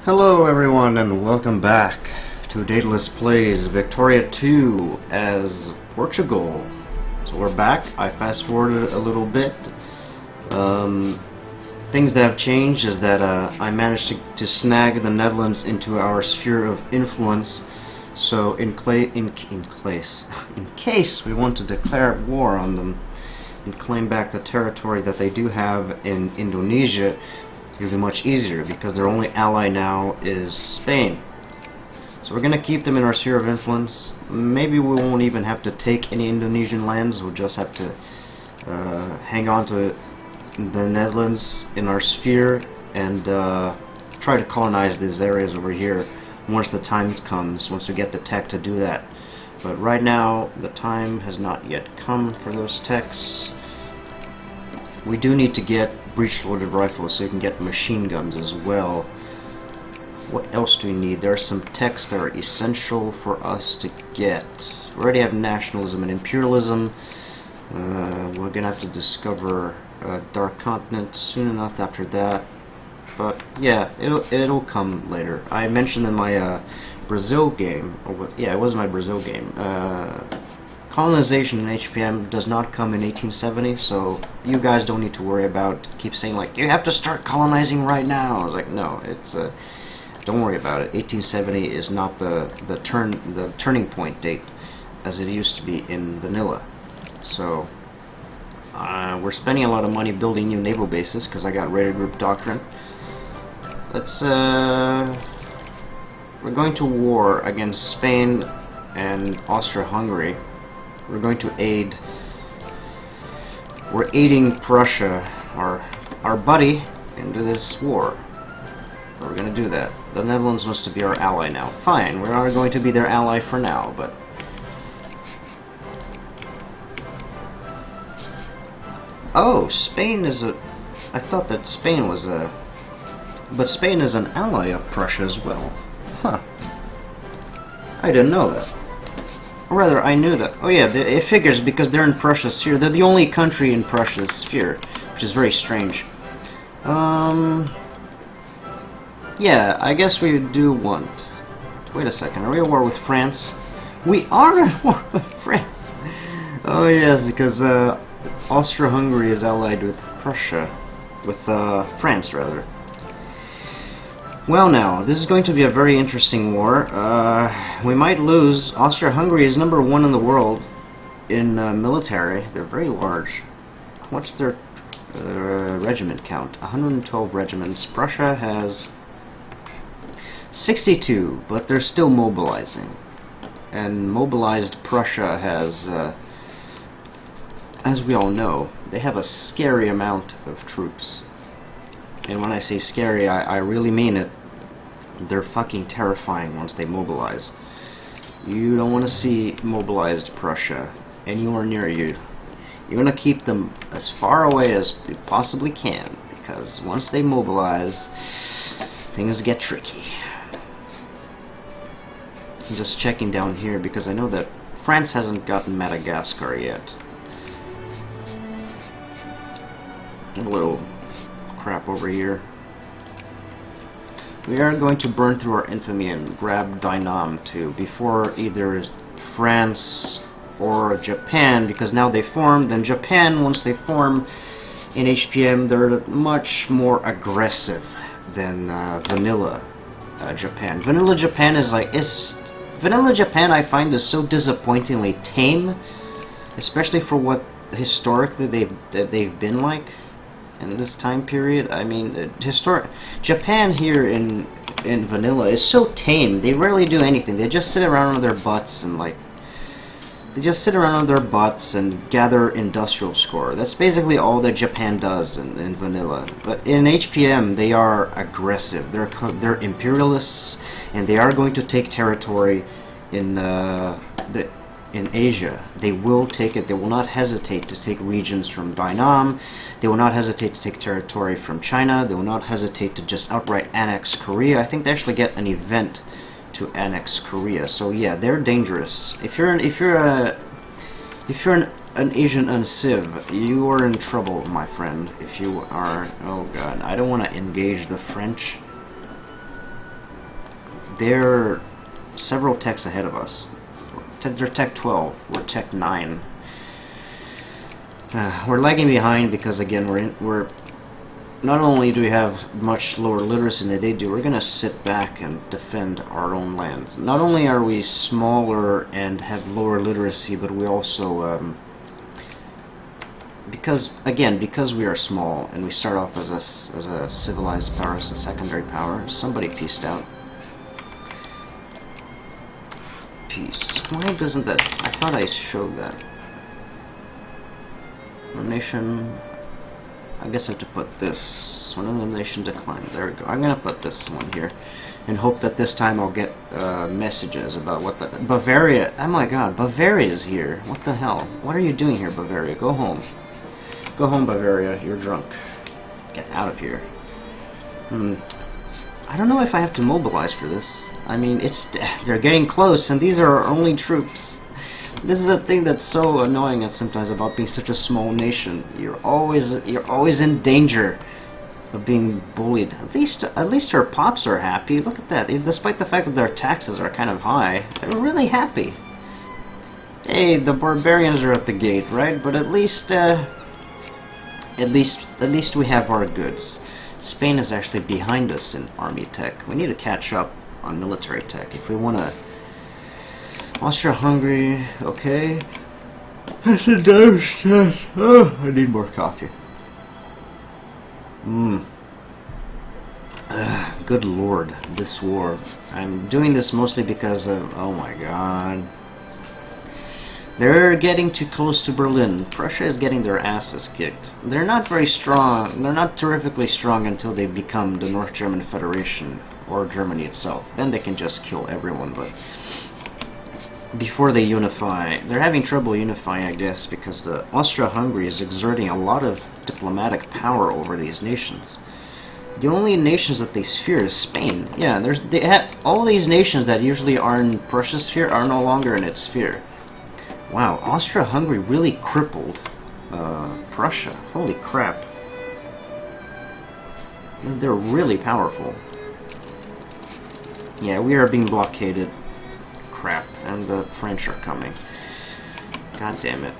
Hello everyone and welcome back to Dedalusplays Victoria 2 as Portugal. So we're back. I fast forwarded a little bit. Things that have changed is that I managed to snag the Netherlands into our sphere of influence. So in case we want to declare war on them and claim back the territory that they do have in Indonesia, it'll be much easier because their only ally now is Spain. So we're going to keep them in our sphere of influence. Maybe we won't even have to take any Indonesian lands. We'll just have to hang on to the Netherlands in our sphere and try to colonize these areas over here once the time comes, once we get the tech to do that. But right now, the time has not yet come for those techs. We do need to get breech-loaded rifles so you can get machine guns as well. What else do we need? There are some techs that are essential for us to get. We already have nationalism and imperialism. We're gonna have to discover a dark continent soon enough after that. But yeah, it'll come later. I mentioned in my Brazil game, it was my Brazil game. Colonization in HPM does not come in 1870, so you guys don't need to worry about keep saying like you have to start colonizing right now. I was like, no, it's don't worry about it. 1870 is not the turning point date as it used to be in vanilla. So we're spending a lot of money building new naval bases because I got Raider Group Doctrine. Let's we're going to war against Spain and Austria-Hungary. We're going to aid. We're aiding Prussia, our buddy, into this war. But we're going to do that. The Netherlands wants to be our ally now. Fine, we are going to be their ally for now, but oh, Spain is a. I thought that Spain was a. But Spain is an ally of Prussia as well. Huh. I didn't know that. Or rather, I knew that. Oh yeah, it figures because they're in Prussia's sphere. They're the only country in Prussia's sphere, which is very strange. Yeah, I guess we do want... Wait a second, are we at war with France? We are at war with France! Oh yes, because Austria-Hungary is allied with Prussia. With France, rather. Well now, this is going to be a very interesting war. We might lose. Austria-Hungary is #1 in the world in military. They're very large. What's their regiment count? 112 regiments. Prussia has 62, but they're still mobilizing. And mobilized Prussia has, as we all know, they have a scary amount of troops. And when I say scary, I really mean it. They're fucking terrifying once they mobilize. You don't want to see mobilized Prussia anywhere near you. You want to keep them as far away as you possibly can, because once they mobilize, things get tricky. I'm just checking down here because I know that France hasn't gotten Madagascar yet. A little crap over here. We are going to burn through our infamy and grab Dynam too before either France or Japan, because now they formed, and Japan, once they form in HPM, they're much more aggressive than vanilla Japan. Vanilla Japan is like vanilla Japan I find is so disappointingly tame, especially for what historically they've been like. In this time period, I mean, Japan here in vanilla is so tame. They rarely do anything. They just sit around on their butts and gather industrial score. That's basically all that Japan does in vanilla. But in HPM, they are aggressive. They're imperialists, and they are going to take territory in Asia. They will take it. They will not hesitate to take regions from Dynam. They will not hesitate to take territory from China. They will not hesitate to just outright annex Korea. I think they actually get an event to annex Korea. So yeah, they're dangerous. If you're an Asian unciv, you are in trouble, my friend. If you are, oh god, I don't want to engage the French. they're several techs ahead of us. They're Tech 12. We're Tech 9. We're lagging behind because, again, we're not only do we have much lower literacy than they do, we're going to sit back and defend our own lands. Not only are we smaller and have lower literacy, but we also, because we are small and we start off as a civilized power, as a secondary power. Somebody peaced out. Peace. Why doesn't that? I thought I showed that. Our nation. I guess I have to put this. When the nation declines. There we go. I'm gonna put this one here, and hope that this time I'll get messages about what the Bavaria. Oh my God, Bavaria is here. What the hell? What are you doing here, Bavaria? Go home. Go home, Bavaria. You're drunk. Get out of here. I don't know if I have to mobilize for this. I mean, they're getting close, and these are our only troops. This is a thing that's so annoying sometimes about being such a small nation. You're always in danger of being bullied. At least our pops are happy. Look at that. Despite the fact that their taxes are kind of high, they're really happy. Hey, the barbarians are at the gate, right? But at least we have our goods. Spain is actually behind us in army tech. We need to catch up on military tech if we want to. Austria-Hungary, okay. That's a damn shit. Oh, I need more coffee. Good lord, this war. I'm doing this mostly because of, oh my god. They're getting too close to Berlin. Prussia is getting their asses kicked. They're not very strong. They're not terrifically strong until they become the North German Federation or Germany itself. Then they can just kill everyone, but before they unify, they're having trouble unifying, I guess, because the Austria-Hungary is exerting a lot of diplomatic power over these nations. The only nations that they fear is Spain. Yeah, all these nations that usually are in Prussia's sphere are no longer in its sphere. Wow, Austria-Hungary really crippled Prussia. Holy crap. They're really powerful. Yeah, we are being blockaded. Crap, and the French are coming. God damn it.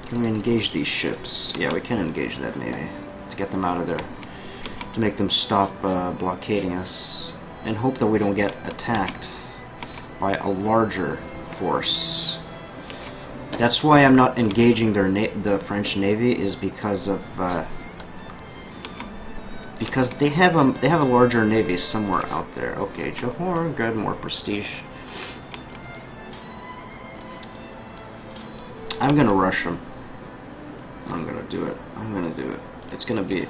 Can we engage these ships? Yeah, we can engage that navy to get them out of there, to make them stop blockading us, and hope that we don't get attacked by a larger force. That's why I'm not engaging the French navy, is because of because they have a larger navy somewhere out there. Okay, Johor, good, more prestige. I'm gonna rush them. I'm gonna do it. I'm gonna do it. It's gonna be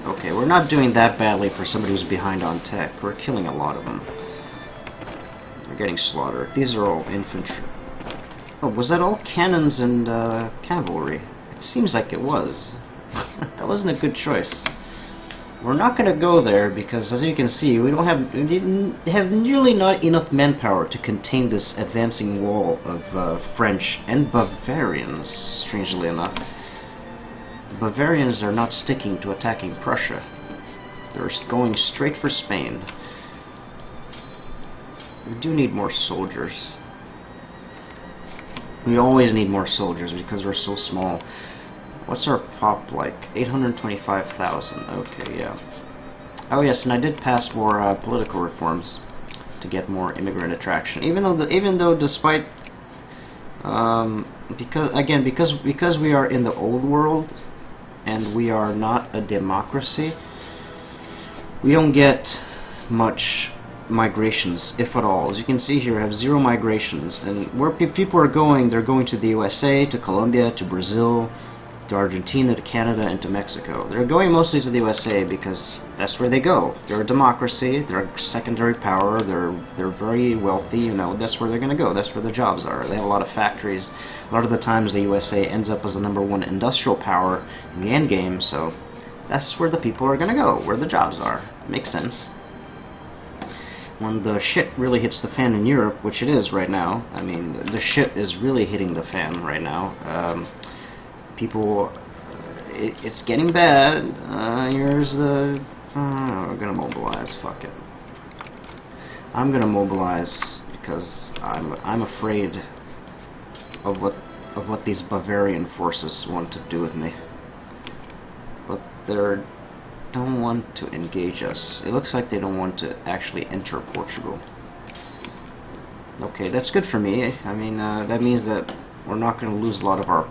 okay. We're not doing that badly for somebody who's behind on tech. We're killing a lot of them. They're getting slaughtered. These are all infantry. Oh, was that all cannons and cavalry? It seems like it was. That wasn't a good choice. We're not going to go there because, as you can see, we didn't have nearly not enough manpower to contain this advancing wall of French and Bavarians, strangely enough. The Bavarians are not sticking to attacking Prussia. They're going straight for Spain. We do need more soldiers. We always need more soldiers because we're so small. What's our pop like? 825,000. Okay, yeah. Oh yes, and I did pass more political reforms to get more immigrant attraction. Even though, despite, because we are in the old world, and we are not a democracy, we don't get much migrations, if at all. As you can see here, I have 0 migrations, and where people are going, they're going to the USA, to Colombia, to Brazil, to Argentina, to Canada, and to Mexico. They're going mostly to the USA because that's where they go. They're a democracy, they're a secondary power, they're very wealthy, you know, that's where they're going to go, that's where the jobs are. They have a lot of factories. A lot of the times the USA ends up as the #1 industrial power in the end game, so that's where the people are going to go, where the jobs are. Makes sense. When the shit really hits the fan in Europe, which it is right now, I mean, the shit is really hitting the fan right now. People, it's getting bad. Here's the We're gonna mobilize. Fuck it. I'm gonna mobilize because I'm afraid of what these Bavarian forces want to do with me. But they don't want to engage us. It looks like they don't want to actually enter Portugal. Okay, that's good for me. I mean, that means that we're not going to lose a lot of our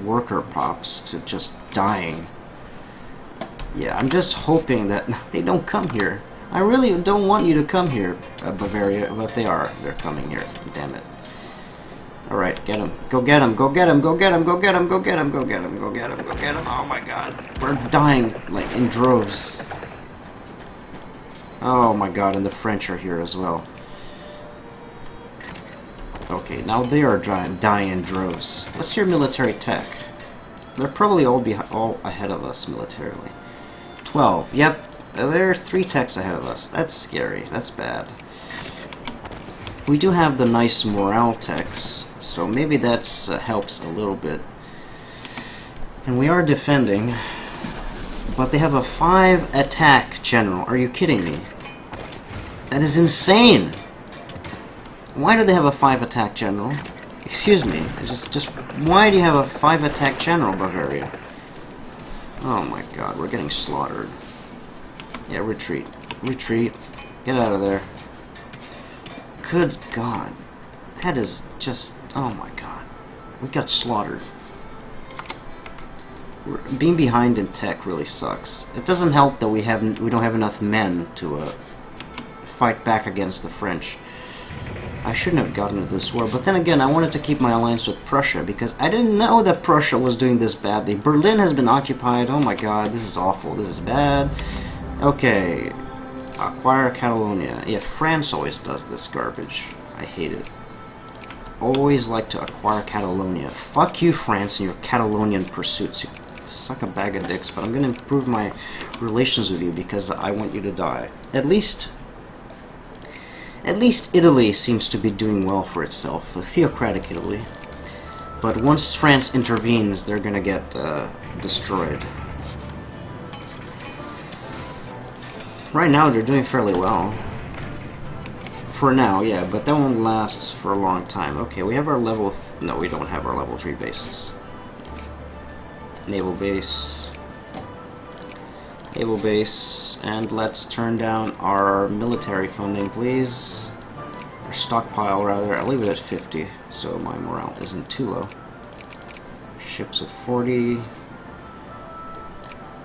worker pops to just dying. Yeah, I'm just hoping that they don't come here. I really don't want you to come here, Bavaria, but they are. They're coming here. Damn it. Alright, get him. Go get him. Go get him. Go get him. Go get him. Go get him. Go get him. Go get him. Go get him. Oh my god. We're dying, like, in droves. Oh my god, and the French are here as well. Okay, now they are dying in droves. What's your military tech? They're probably all ahead of us militarily. 12. Yep, they're 3 techs ahead of us. That's scary. That's bad. We do have the nice morale techs, so maybe that helps a little bit. And we are defending, but they have a 5 attack general. Are you kidding me? That is insane! Why do they have a 5 attack general? Excuse me, just why do you have a 5 attack general, Bavaria? Oh my god, we're getting slaughtered. Yeah, retreat. Retreat. Get out of there. Good god. That is just... oh my god. We got slaughtered. Being behind in tech really sucks. It doesn't help that we don't have enough men to fight back against the French. I shouldn't have gotten into this war, but then again, I wanted to keep my alliance with Prussia because I didn't know that Prussia was doing this badly. Berlin has been occupied. Oh my god, this is awful. This is bad. Okay. Acquire Catalonia. Yeah, France always does this garbage. I hate it. Always like to acquire Catalonia. Fuck you, France, and your Catalonian pursuits. You suck a bag of dicks, but I'm going to improve my relations with you because I want you to die. At least Italy seems to be doing well for itself, a theocratic Italy. But once France intervenes, they're gonna get destroyed. Right now, they're doing fairly well. For now, yeah, but that won't last for a long time. Okay, we have our level... no, we don't have our level 3 bases. Naval base... naval base, and let's turn down our military funding, please. Our stockpile, rather. I'll leave it at 50, so my morale isn't too low. Ships at 40.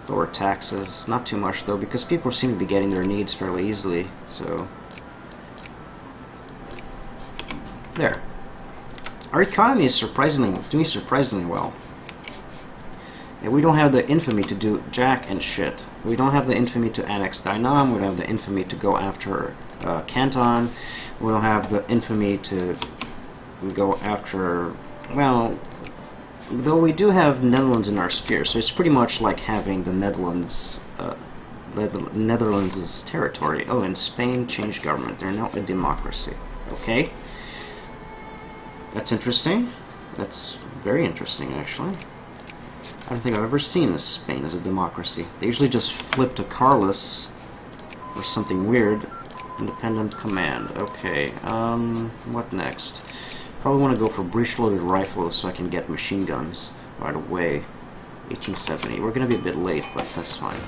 Lower taxes. Not too much, though, because people seem to be getting their needs fairly easily, so... there. Our economy is doing surprisingly well. And we don't have the infamy to do jack and shit. We don't have the infamy to annex Dynam. We don't have the infamy to go after Canton. We don't have the infamy to go after... well, though we do have Netherlands in our sphere, so it's pretty much like having the Netherlands... Netherlands' territory. Oh, and Spain changed government. They're now a democracy. Okay. That's interesting. That's very interesting, actually. I don't think I've ever seen Spain as a democracy. They usually just flip to Carlos or something weird. Independent command. Okay, what next? Probably want to go for breech-loaded rifles so I can get machine guns right away. 1870. We're going to be a bit late, but that's fine.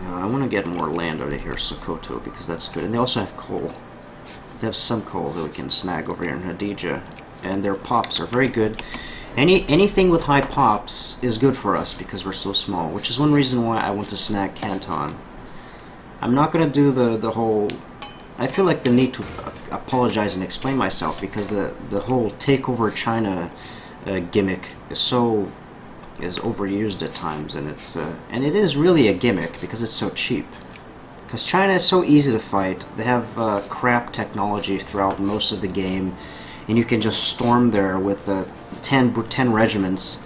I want to get more land out of here, Sokoto, because that's good. And they also have coal. They have some coal that we can snag over here in Hadija. And their pops are very good. Anything with high pops is good for us because we're so small, which is one reason why I want to snag Canton. I'm not going to do the whole... I feel like the need to apologize and explain myself because the whole take over China gimmick is overused at times, and it is really a gimmick because it's so cheap. Because China is so easy to fight. They have crap technology throughout most of the game, and you can just storm there with 10 regiments,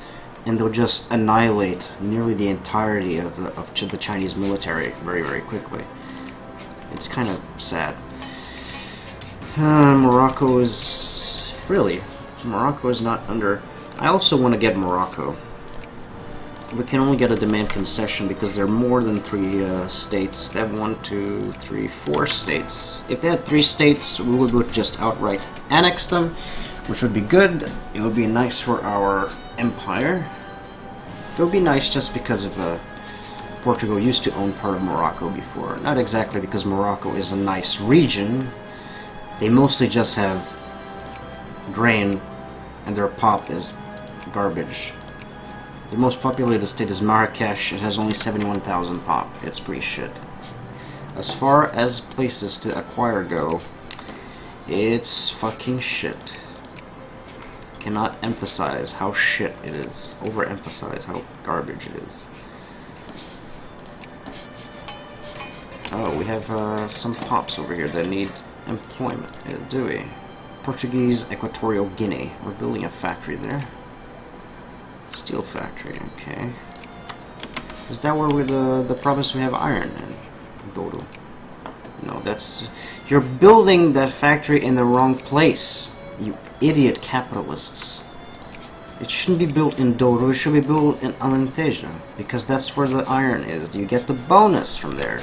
and they'll just annihilate nearly the entirety of the Chinese military very, very quickly. It's kind of sad. Morocco is not under... I also want to get Morocco. we can only get a demand concession because there are more than 3 states. They have 1, 2, 3, 4 states. If they had 3 states, we would just outright annex them, which would be good. It would be nice for our empire. It would be nice just because of Portugal used to own part of Morocco before. Not exactly because Morocco is a nice region. They mostly just have grain, and their pop is garbage. The most populated state is Marrakesh. It has only 71,000 pop. It's pretty shit. As far as places to acquire go, it's fucking shit. Cannot emphasize how shit it is. Overemphasize how garbage it is. Oh, we have some pops over here that need employment, do we? Portuguese Equatorial Guinea. We're building a factory there. Steel factory, okay. Is that where we the province we have iron in? Dodo. No, that's... You're building that factory in the wrong place, you idiot capitalists. It shouldn't be built in Dodo, it should be built in Alentejo, because that's where the iron is. You get the bonus from there.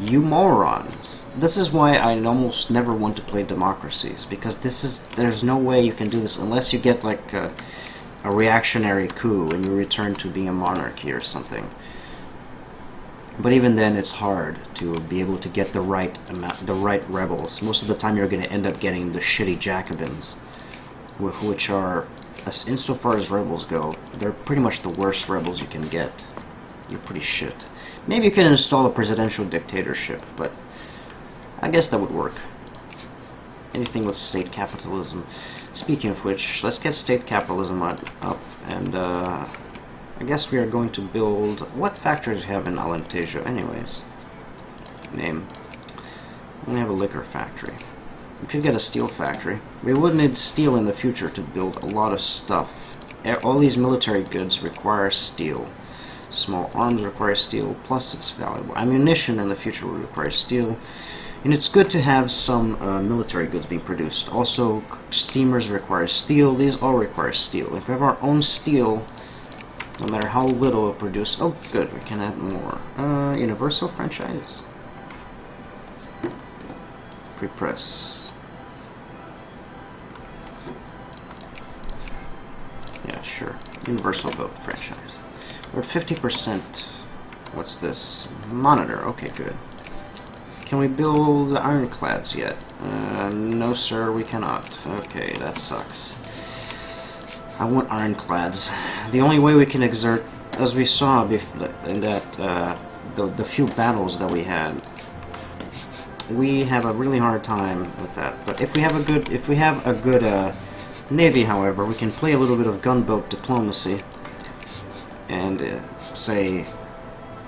You morons. This is why I almost never want to play democracies, because there's no way you can do this unless you get like a reactionary coup and you return to being a monarchy or something. But even then, it's hard to be able to get the right amount, the right rebels. Most of the time, you're going to end up getting the shitty Jacobins, which are, insofar as rebels go, they're pretty much the worst rebels you can get. You're pretty shit. Maybe you can install a presidential dictatorship, but I guess that would work. Anything with state capitalism. Speaking of which, let's get state capitalism up, and I guess we are going to build... What factories do we have in Alentejo, anyways? Name. We only have a liquor factory. We could get a steel factory. We would need steel in the future to build a lot of stuff. All these military goods require steel. Small arms require steel, plus it's valuable. Ammunition in the future will require steel. And it's good to have some military goods being produced. Also, steamers require steel. These all require steel. If we have our own steel, no matter how little it produces... Oh, good, we can add more. Universal franchise. Free press. Yeah, sure. Universal vote franchise. We're at 50%. What's this? Monitor. Okay, good. Can we build ironclads yet? No, sir, we cannot. Okay, that sucks. I want ironclads. The only way we can exert, as we saw in that the few battles that we had, we have a really hard time with that. But if we have a good navy, however, we can play a little bit of gunboat diplomacy. And say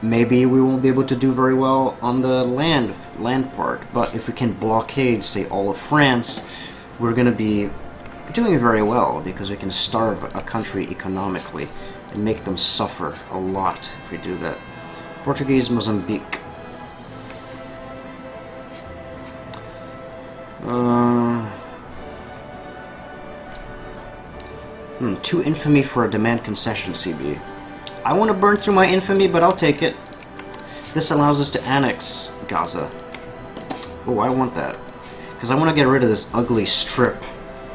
maybe we won't be able to do very well on the land part, but if we can blockade, say, all of France, we're going to be doing very well, because we can starve a country economically and make them suffer a lot if we do that. Portuguese Mozambique. Too infamy for a demand concession, CB. I want to burn through my infamy, but I'll take it. This allows us to annex Gaza. Oh, I want that. Because I want to get rid of this ugly strip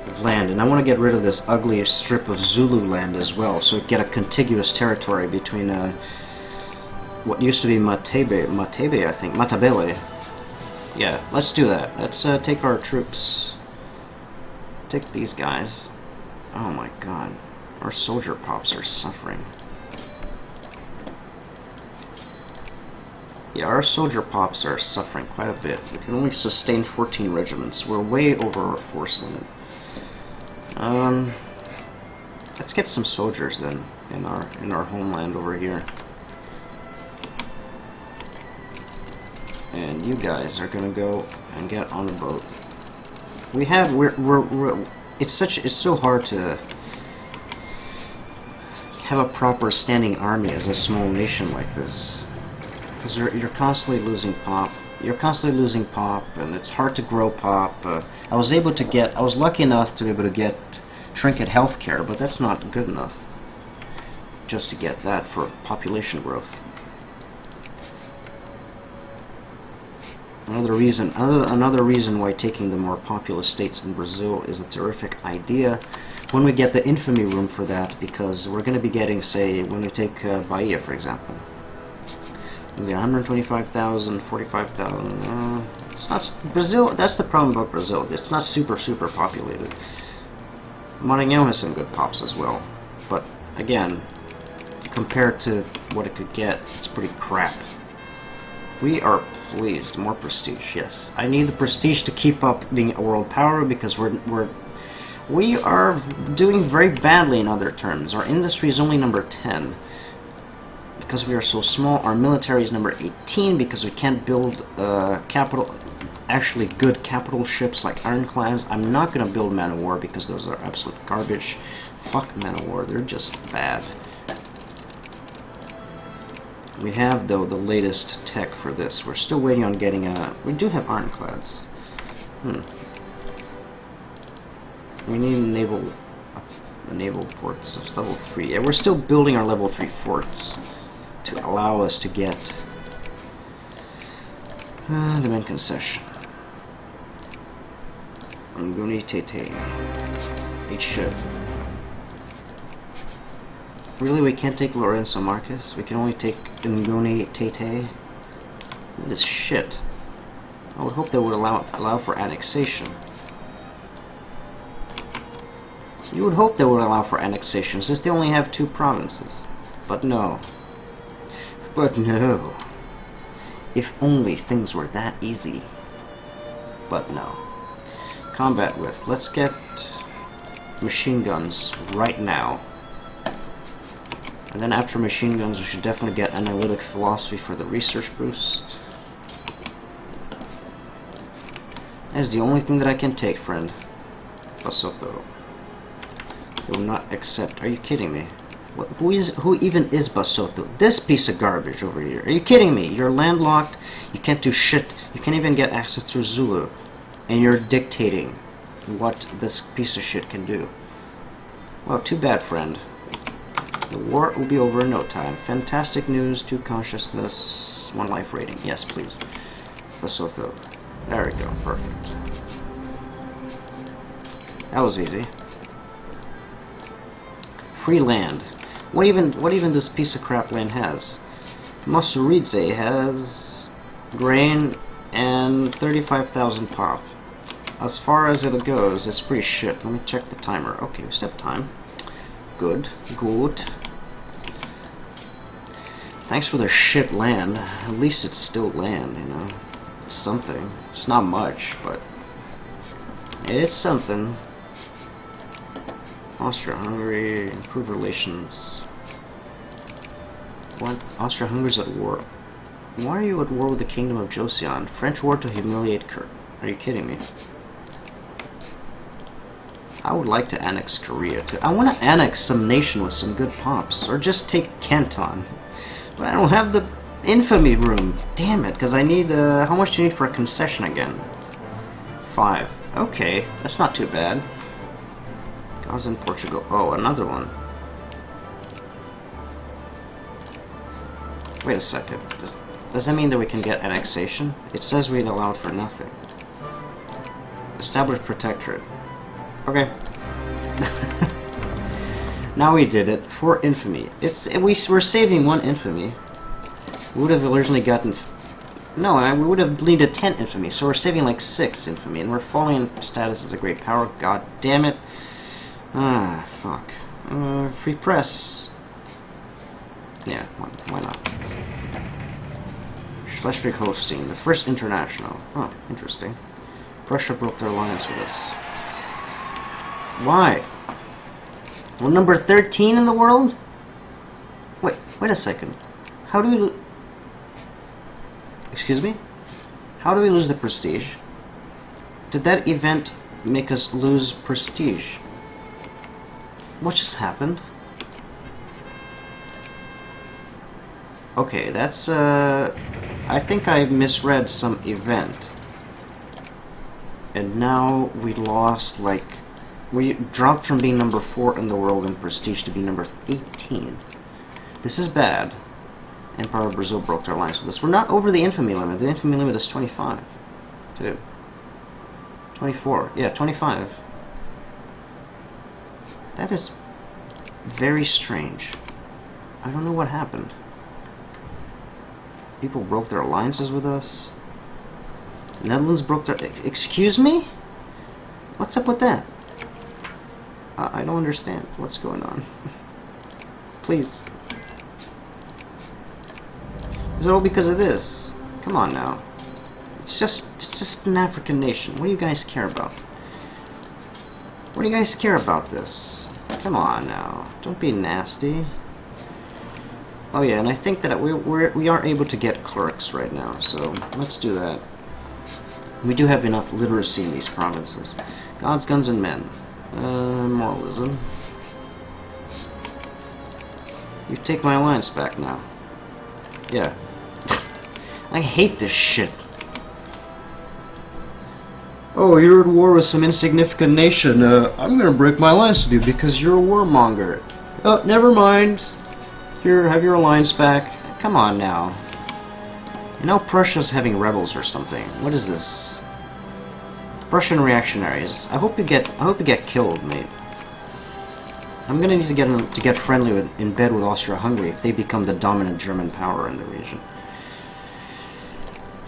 of land, and I want to get rid of this ugly strip of Zulu land as well, so get a contiguous territory between what used to be Matebe, I think. Matabele. Yeah, let's do that. Let's take our troops. Take these guys. Oh my god. Our soldier pops are suffering. Yeah, our soldier pops are suffering quite a bit. We can only sustain 14 regiments. We're way over our force limit. Let's get some soldiers then in our homeland over here. And you guys are gonna go and get on a boat. It's so hard to have a proper standing army as a small nation like this. Because you're constantly losing pop. You're constantly losing pop, and it's hard to grow pop. I was lucky enough to be able to get trinket healthcare, but that's not good enough. just to get that for population growth. Another reason why taking the more populous states in Brazil is a terrific idea when we get the infamy room for that, because we're going to be getting, say, when we take Bahia, for example. We get 125,000, 45,000. It's not Brazil. That's the problem about Brazil. It's not super populated. Maranhão has some good pops as well, but again, compared to what it could get, it's pretty crap. We are pleased. More prestige, yes. I need the prestige to keep up being a world power, because we are doing very badly in other terms. Our industry is only number 10. Because we are so small. Our military is number 18 because we can't build actually good capital ships like ironclads. I'm not going to build man of war because those are absolute garbage. Fuck man of war, they're just bad. We have, though, the latest tech for this. We're still waiting on getting a... We do have ironclads. We need naval ports. It's level 3. Yeah, we're still building our level 3 forts to allow us to get demand concession. Nguni Tete. H ship. Really, we can't take Lorenzo Marcus? We can only take Nguni Tete? What is shit? I would hope they would allow for annexation. You would hope they would allow for annexation, since they only have 2 provinces. But no. But no. If only things were that easy. But no. Combat with. Let's get machine guns right now. And then after machine guns, we should definitely get analytic philosophy for the research boost. That is the only thing that I can take, friend. Basotho. They will not accept. Are you kidding me? What, who even is Basotho? This piece of garbage over here. Are you kidding me? You're landlocked. You can't do shit. You can't even get access through Zulu. And you're dictating what this piece of shit can do. Well, too bad, friend. The war will be over in no time. Fantastic news, 2 consciousness, 1 life rating. Yes, please. Basotho. There we go. Perfect. That was easy. Free land. What even this piece of crap land has? Masuridze has grain and 35,000 pop. As far as it goes, it's pretty shit. Let me check the timer. Okay, we still have time. Good. Good. Thanks for the shit land. At least it's still land, you know. It's something. It's not much, but it's something. Austria-Hungary, improve relations. What? Austria-Hungary's at war. Why are you at war with the Kingdom of Joseon? French war to humiliate Kurt. Are you kidding me? I would like to annex Korea too. I want to annex some nation with some good pops. Or just take Canton. But I don't have the infamy room. Damn it, because I need, how much do you need for a concession again? 5. Okay, that's not too bad. Gaza in Portugal. Oh, another one. Wait a second. Does that mean that we can get annexation? It says we'd allowed for nothing. Establish protectorate. Okay. Now we did it for infamy. We're saving 1 infamy. We would have originally gotten... No, we would have needed 10 infamy, so we're saving like 6 infamy, and we're falling in status as a great power. God damn it. Ah, fuck. Free press. Yeah, why not? Schleswig-Holstein, the first international. Oh, interesting. Prussia broke their alliance with us. Why? We're number 13 in the world? Wait a second. How do we... Excuse me? How do we lose the prestige? Did that event make us lose prestige? What just happened? Okay, that's, I think I misread some event. And now we lost, like... We dropped from being number 4 in the world in prestige to be number 18. This is bad. Empire of Brazil broke their alliance with us. We're not over the infamy limit. The infamy limit is 25. Dude. 24. Yeah, 25. That is very strange. I don't know what happened. People broke their alliances with us. The Netherlands broke their... Excuse me? What's up with that? I don't understand what's going on. Please. Is it all because of this? Come on now. It's just an African nation. What do you guys care about? What do you guys care about this? Come on now. Don't be nasty. Oh yeah, and I think that we are able to get clerks right now, so let's do that. We do have enough literacy in these provinces. Gods, guns, and men. Moralism. You take my alliance back now. Yeah. I hate this shit. Oh, you're at war with some insignificant nation. I'm gonna break my alliance with you because you're a warmonger. Oh, never mind. Here, have your alliance back. Come on now. You know Prussia's having rebels or something. What is this? Prussian reactionaries. I hope you get killed, mate. I'm gonna need to get friendly in bed with Austria-Hungary if they become the dominant German power in the region.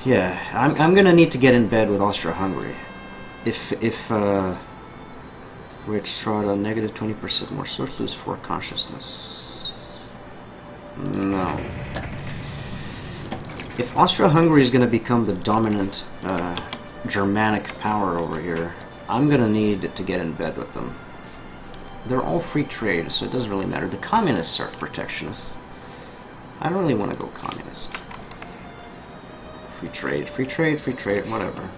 Yeah, I'm gonna need to get in bed with Austria-Hungary. If Rich Strada, negative 20% more source lose 4 consciousness. No. If Austria-Hungary is gonna become the dominant Germanic power over here, I'm gonna need to get in bed with them. They're all free trade, so it doesn't really matter. The communists are protectionists. I don't really want to go communist. Free trade, free trade, free trade, whatever.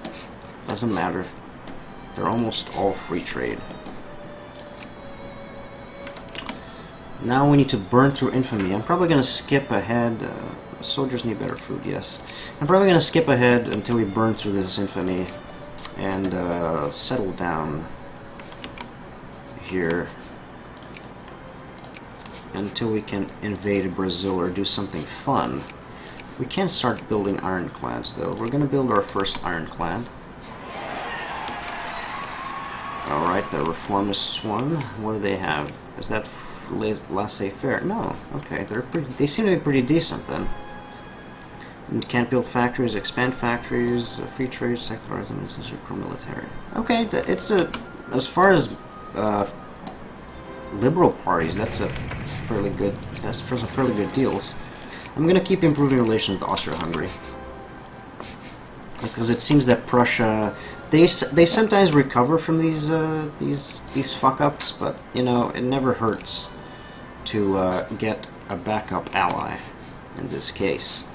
Doesn't matter. They're almost all free trade. Now we need to burn through infamy. I'm probably going to skip ahead. Soldiers need better food, yes. I'm probably going to skip ahead until we burn through this infamy and settle down here until we can invade Brazil or do something fun. We can't start building ironclads though. We're gonna build our first ironclad. Alright, the reformists one. What do they have? Is that laissez-faire? No. Okay, they seem to be pretty decent then. And can't build factories, expand factories, free trade, secularism, essentially pro-military. Okay, it's as far as liberal parties, that's fairly good deals. I'm gonna keep improving relations with Austria-Hungary because it seems that Prussia they sometimes recover from these fuck ups, but you know it never hurts to get a backup ally. In this case,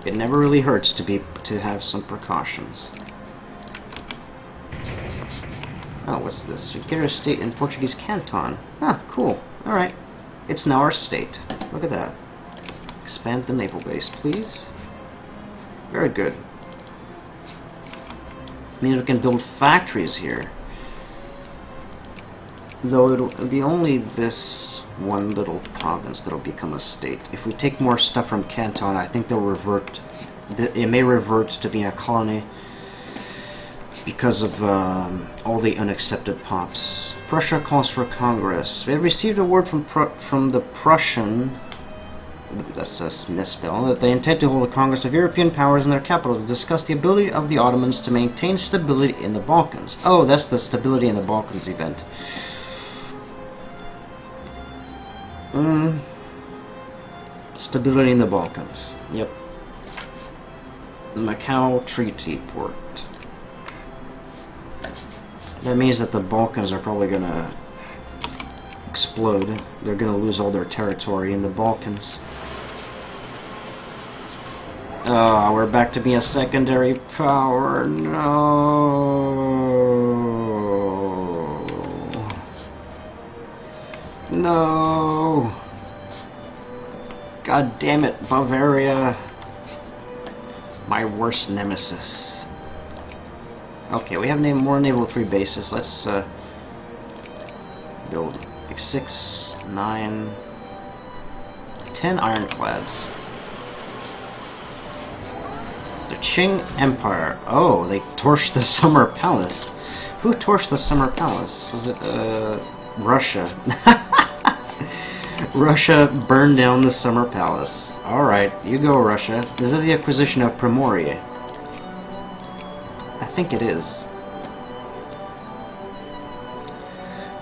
it never really hurts to have some precautions. Oh, what's this? You get a state in Portuguese Canton. Ah, cool. Alright. It's now our state. Look at that. Expand the naval base, please. Very good. Means we can build factories here. Though it'll be only this one little province that'll become a state. If we take more stuff from Canton, I think they'll revert. It may revert to being a colony because of all the unaccepted pops. Prussia calls for Congress. They received a word from the Prussian, that's a misspell, that they intend to hold a Congress of European powers in their capital to discuss the ability of the Ottomans to maintain stability in the Balkans. Oh, that's the Stability in the Balkans event. Stability in the Balkans. Yep. The Macau Treaty Port. That means that the Balkans are probably gonna explode. They're gonna lose all their territory in the Balkans. Oh, we're back to being a secondary power. No. No. God damn it, Bavaria. My worst nemesis. Okay, we have more naval 3 bases. Let's build like 6, 9. 10 ironclads. The Qing Empire. Oh, they torched the Summer Palace. Who torched the Summer Palace? Was it, Russia? Russia burned down the Summer Palace. Alright, you go, Russia. Is it the acquisition of Primorye? I think it is.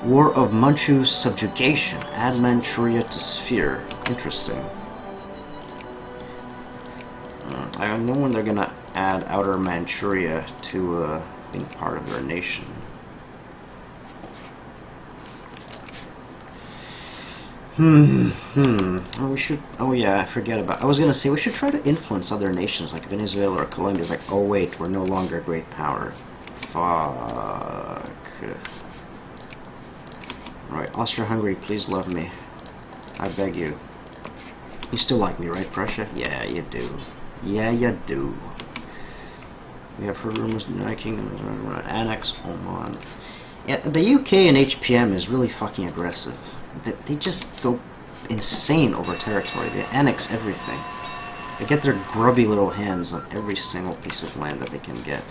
War of Manchu subjugation. Add Manchuria to sphere. Interesting. I don't know when they're gonna add Outer Manchuria to being part of their nation. Oh, we should. Oh yeah, I forget about. I was gonna say we should try to influence other nations like Venezuela or Colombia. It's like, oh wait, we're no longer a great power. Fuck. Right, Austria-Hungary, please love me. I beg you. You still like me, right, Prussia? Yeah, you do. Yeah, you do. We have heard rumors the United Kingdom is going to annex Oman. Yeah, the UK and HPM is really fucking aggressive. They just go insane over territory. They annex everything. They get their grubby little hands on every single piece of land that they can get.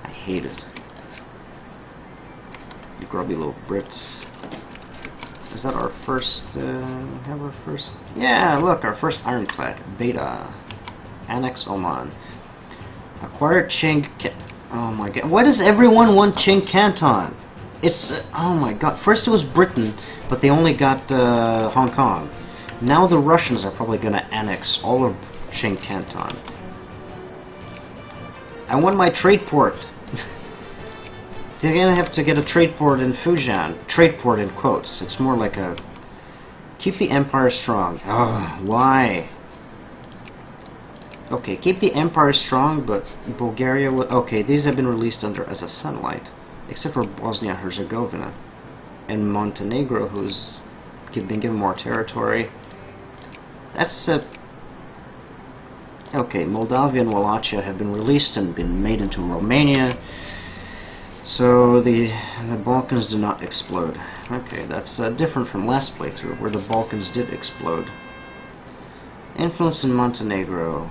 I hate it. The grubby little Brits. Is that our first, have our first? Yeah, look, our first ironclad. Beta. Annex Oman. Acquired Qing... Oh my god. Why does everyone want Qing Canton? It's... oh my god. First it was Britain, but they only got Hong Kong. Now the Russians are probably going to annex all of Qing Canton. I want my trade port. They're gonna have to get a trade port in Fujian. Trade port in quotes. It's more like a... keep the empire strong. Oh, why? Okay, keep the empire strong, but Bulgaria... okay, these have been released under as a satellite. Except for Bosnia-Herzegovina. And Montenegro, who's been given more territory. That's... okay, Moldavia and Wallachia have been released and been made into Romania. So the Balkans did not explode. Okay, that's different from last playthrough, where the Balkans did explode. Influence in Montenegro.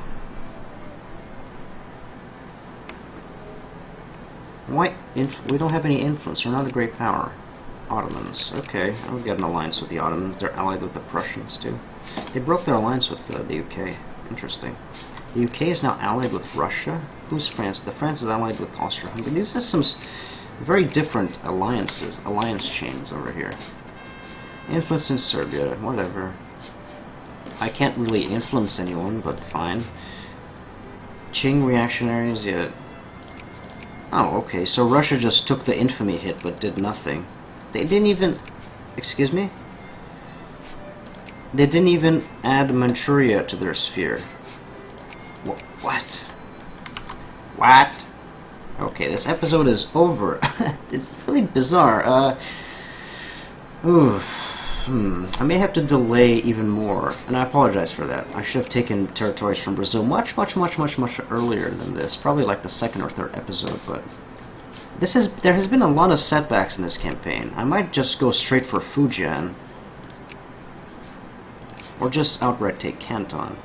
Why? We don't have any influence. We're not a great power. Ottomans. Okay, I'll get an alliance with the Ottomans. They're allied with the Prussians too. They broke their alliance with the UK. Interesting. The UK is now allied with Russia. Who's France? The France is allied with Austria-Hungary. These are some very different alliances, alliance chains over here. Influence in Serbia, whatever. I can't really influence anyone, but fine. Qing reactionaries, yeah. Oh, okay, so Russia just took the infamy hit, but did nothing. They didn't even... excuse me? They didn't even add Manchuria to their sphere. What? What? Okay, this episode is over. It's really bizarre. I may have to delay even more, and I apologize for that. I should have taken territories from Brazil much earlier than this. Probably like the second or third episode, but... there has been a lot of setbacks in this campaign. I might just go straight for Fujian. Or just outright take Canton.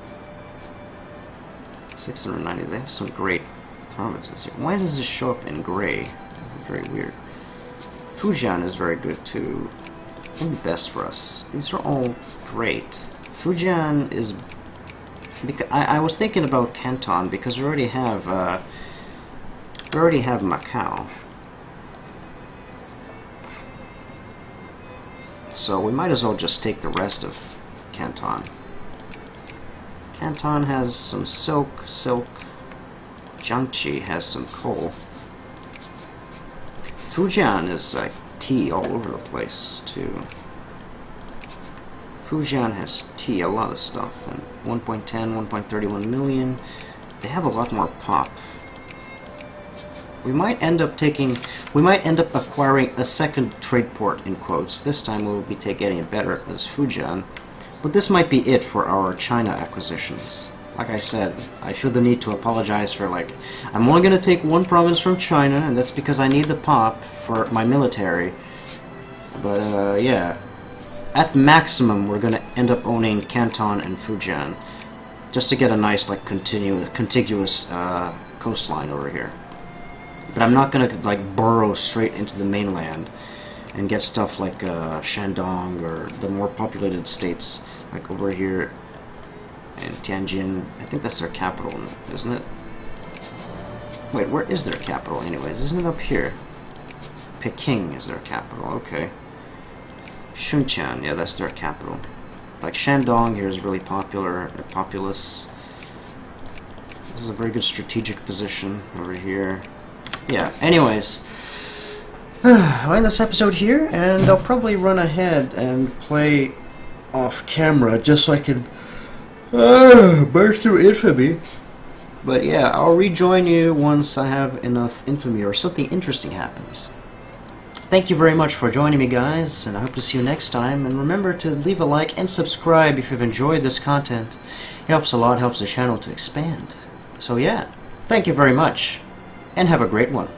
690, they have some great provinces here. Why does this show up in gray? This is very weird. Fujian is very good too. Maybe best for us. These are all great. Fujian is... because I was thinking about Canton because we already have Macau. So we might as well just take the rest of Canton. Canton has some silk. Jiangxi has some coal. Fujian is like tea all over the place too. Fujian has tea, a lot of stuff, and 1.10, 1.31 million. They have a lot more pop. We might end up acquiring a second trade port in quotes. This time we will be getting it better as Fujian. But this might be it for our China acquisitions. Like I said, I feel the need to apologize for I'm only going to take one province from China, and that's because I need the pop for my military. But yeah, at maximum, we're going to end up owning Canton and Fujian, just to get a nice, like, contiguous coastline over here. But I'm not going to, like, burrow straight into the mainland and get stuff like Shandong or the more populated states, like over here in Tianjin. I think that's their capital, isn't it? Wait, where is their capital anyways? Isn't it up here? Peking is their capital, okay. Shunqian, yeah, that's their capital. Like Shandong here is really populous. This is a very good strategic position over here. Yeah, anyways, I'll end this episode here, and I'll probably run ahead and play off camera just so I can burst through infamy. But yeah, I'll rejoin you once I have enough infamy or something interesting happens. Thank you very much for joining me, guys, and I hope to see you next time. And remember to leave a like and subscribe if you've enjoyed this content. It helps a lot, helps the channel to expand. So yeah, thank you very much, and have a great one.